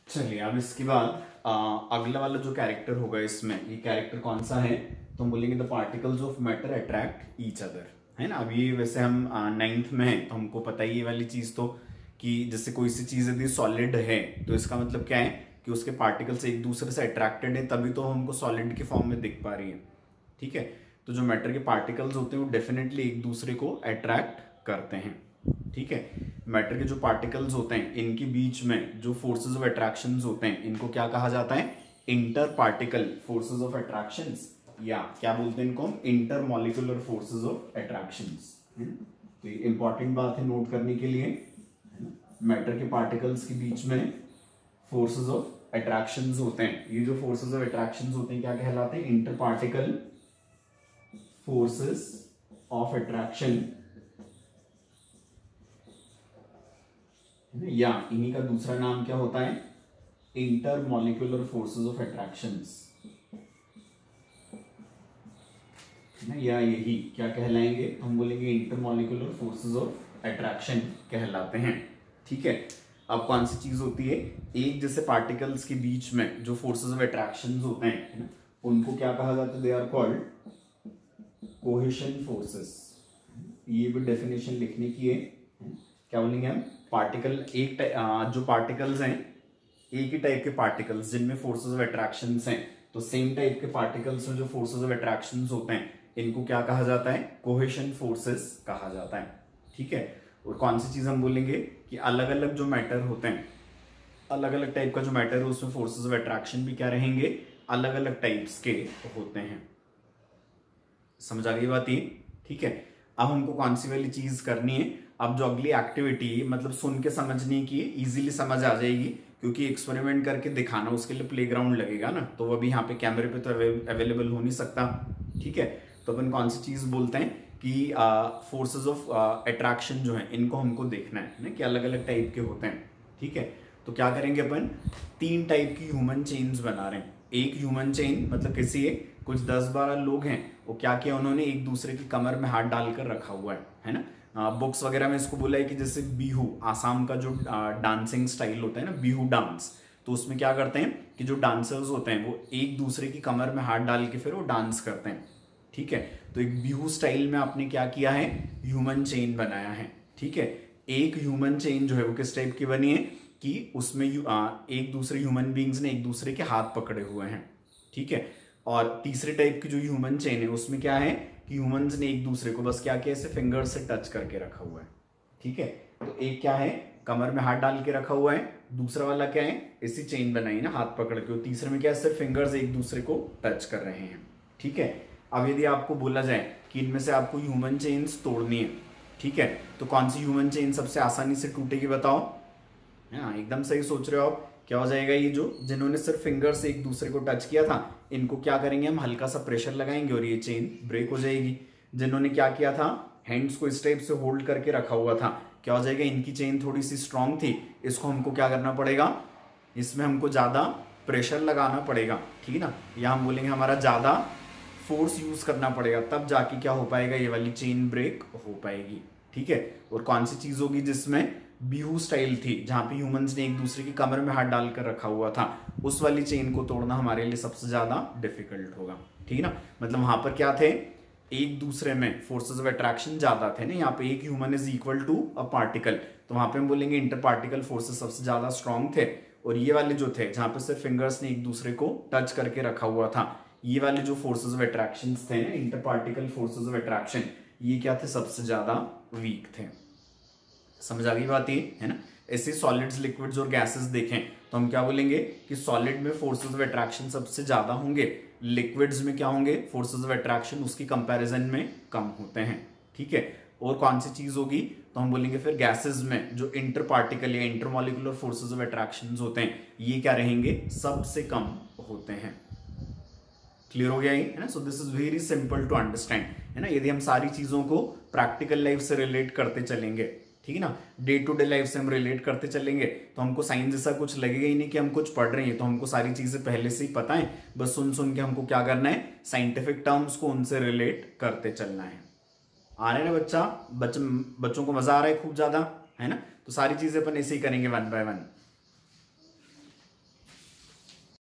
चलिए अब इसके बाद अगला वाला जो कैरेक्टर होगा इसमें, ये कैरेक्टर कौन सा है, तो हम बोलेंगे the particles of matter attract each other, है ना। अब ये वैसे हम 9th में है तो हमको पता ही ये वाली चीज, तो कि जैसे कोई सी चीज यदि सॉलिड है तो इसका मतलब क्या है कि उसके पार्टिकल्स एक दूसरे से अट्रैक्टेड है, तभी तो हमको सॉलिड के फॉर्म में दिख पा रही है। ठीक है, तो जो मैटर के पार्टिकल्स होते हैं वो डेफिनेटली एक दूसरे को अट्रैक्ट करते हैं। ठीक है, मैटर के जो पार्टिकल्स होते हैं इनके बीच में जो फोर्सेस ऑफ अट्रैक्शंस होते हैं इनको क्या कहा जाता है, inter particle forces of attractions, या क्या बोलते हैं इनको हम, inter molecular forces of attractions. तो ये इंपॉर्टेंट बात है नोट करने के लिए। मैटर के पार्टिकल्स के बीच में फोर्सेस ऑफ अट्रैक्शंस होते हैं, ये जो फोर्सेस ऑफ अट्रैक्शंस होते हैं क्या कहलाते हैं, inter particle forces of attraction, या इन्हीं का दूसरा नाम क्या होता है, inter molecular forces of attractions, या यही क्या कहलाएंगे, हम बोलेंगे inter molecular forces of attraction कहलाते हैं। ठीक है, अब कौन सी चीज होती है, एक जैसे पार्टिकल्स के बीच में जो फोर्सेस ऑफ अट्रैक्शंस होते हैं उनको क्या कहा जाता है, they are called cohesion forces. ये भी डेफिनेशन लिखने की है, क्या बोलेंगे हम, पार्टिकल जो पार्टिकल्स हैं एक ही टाइप के पार्टिकल्स जिनमें फोर्सेस ऑफ अट्रैक्शंस हैं, तो सेम टाइप के पार्टिकल्स में जो फोर्सेस ऑफ अट्रैक्शंस होते हैं इनको क्या कहा जाता है, कोहेशन फोर्सेस कहा जाता है। ठीक है, और कौन सी चीज हम बोलेंगे कि अलग अलग जो मैटर होते हैं, अलग अलग टाइप का जो मैटर है उसमें फोर्सेस ऑफ अट्रैक्शन भी क्या रहेंगे, अलग अलग टाइप्स के होते हैं। समझ आ गई बात ये। ठीक है, अब हमको कौन सी वाली चीज करनी है, अब जो अगली एक्टिविटी मतलब सुन के समझने की, इजीली समझ आ जाएगी क्योंकि एक्सपेरिमेंट करके दिखाना उसके लिए प्लेग्राउंड लगेगा ना, तो वो भी यहाँ पे कैमरे पे तो अवेलेबल हो नहीं सकता। ठीक है, तो अपन कौन सी चीज बोलते हैं कि फोर्सेस ऑफ अट्रैक्शन जो है इनको हमको देखना है ना, कि अलग अलग टाइप के होते हैं। ठीक है, तो क्या करेंगे अपन, 3 टाइप की ह्यूमन चेन्स बना रहे हैं। एक ह्यूमन चेन मतलब किसी कुछ 10-12 लोग हैं, वो क्या किया उन्होंने, एक दूसरे की कमर में हाथ डालकर रखा हुआ है ना। बुक्स वगैरह में इसको बोला है कि जैसे बिहू, आसाम का जो डांसिंग स्टाइल होता है ना, बिहू डांस, तो उसमें क्या करते हैं कि जो डांसर्स होते हैं वो एक दूसरे की कमर में हाथ डाल के फिर वो डांस करते हैं। ठीक है, तो एक बिहू स्टाइल में आपने क्या किया है, ह्यूमन चेन बनाया है। ठीक है, एक ह्यूमन चेन जो है वो किस टाइप की बनी है कि उसमें एक दूसरे ह्यूमन बींग्स ने एक दूसरे के हाथ पकड़े हुए हैं। ठीक है, और तीसरे टाइप की जो ह्यूमन चेन है उसमें क्या है कि ह्यूमंस ने एक दूसरे को बस क्या किया, ऐसे फिंगर से टच करके रखा हुआ है। ठीक है, तो एक क्या है, कमर में हाथ डाल के रखा हुआ है, दूसरा वाला क्या है, इसी चेन बनाई ना हाथ पकड़ के, और तीसरे में क्या है, सिर्फ फिंगर्स एक दूसरे को टच कर रहे हैं। ठीक है, अब यदि आपको बोला जाए कि इनमें से आपको ह्यूमन चेन्स तोड़नी है, ठीक है, तो कौन सी ह्यूमन चेन सबसे आसानी से टूटेगी बताओ। हाँ, एकदम सही सोच रहे हो आप। क्या हो जाएगा, ये जो जिन्होंने सिर्फ फिंगर से एक दूसरे को टच किया था इनको क्या करेंगे हम, हल्का सा प्रेशर लगाएंगे और ये चेन ब्रेक हो जाएगी। जिन्होंने क्या किया था, हैंड्स को इस टाइप से होल्ड करके रखा हुआ था, क्या हो जाएगा, इनकी चेन थोड़ी सी स्ट्रांग थी, इसको हमको क्या करना पड़ेगा, इसमें हमको ज्यादा प्रेशर लगाना पड़ेगा। ठीक है ना, या हम बोलेंगे हमारा ज्यादा फोर्स यूज करना पड़ेगा, तब जाके क्या हो पाएगा, ये वाली चेन ब्रेक हो पाएगी। ठीक है, और कौन सी चीज होगी जिसमें बिहू स्टाइल थी, जहां पे ह्यूमंस ने एक दूसरे की कमर में हाथ डालकर रखा हुआ था, उस वाली चेन को तोड़ना हमारे लिए सबसे ज्यादा डिफिकल्ट होगा। ठीक है ना, मतलब वहां पर क्या थे, एक दूसरे में फोर्सेस ऑफ अट्रैक्शन ज्यादा थे ना, यहाँ पे एक human is equal to a particle, तो वहां पे हम बोलेंगे इंटर पार्टिकल फोर्सेस सबसे ज्यादा स्ट्रॉन्ग थे। और ये वाले जो थे जहां पे सिर्फ फिंगर्स ने एक दूसरे को टच करके रखा हुआ था, ये वाले जो फोर्सेस ऑफ अट्रैक्शन थे ना, inter particle forces of attraction, ये क्या थे, सबसे ज्यादा वीक थे। समझ आ गई बात ये, है ना। ऐसे सॉलिड्स, लिक्विड्स और गैसेस देखें तो हम क्या बोलेंगे कि सॉलिड में फोर्सेस ऑफ अट्रैक्शन सबसे ज्यादा होंगे, लिक्विड्स में क्या होंगे, फोर्सेस ऑफ अट्रैक्शन उसकी कंपैरिजन में कम होते हैं। ठीक है, और कौन सी चीज होगी, तो हम बोलेंगे फिर गैसेस में जो इंटर पार्टिकल या inter molecular forces of attraction होते हैं ये क्या रहेंगे, सबसे कम होते हैं। क्लियर हो गया ये, है ना। So this is very simple to understand, है ना। यदि हम सारी चीजों को प्रैक्टिकल लाइफ से रिलेट करते चलेंगे, ठीक है ना, डे टू डे लाइफ से हम रिलेट करते चलेंगे, तो हमको साइंस जैसा कुछ लगेगा ही नहीं कि हम कुछ पढ़ रहे हैं, तो हमको सारी चीजें पहले से ही पता है, बस सुन सुन के हमको क्या करना है, साइंटिफिक टर्म्स को उनसे रिलेट करते चलना है। आ रहे ना बच्चों को मजा आ रहा है खूब ज्यादा, है ना। तो सारी चीजें अपन ऐसे ही करेंगे वन बाय वन।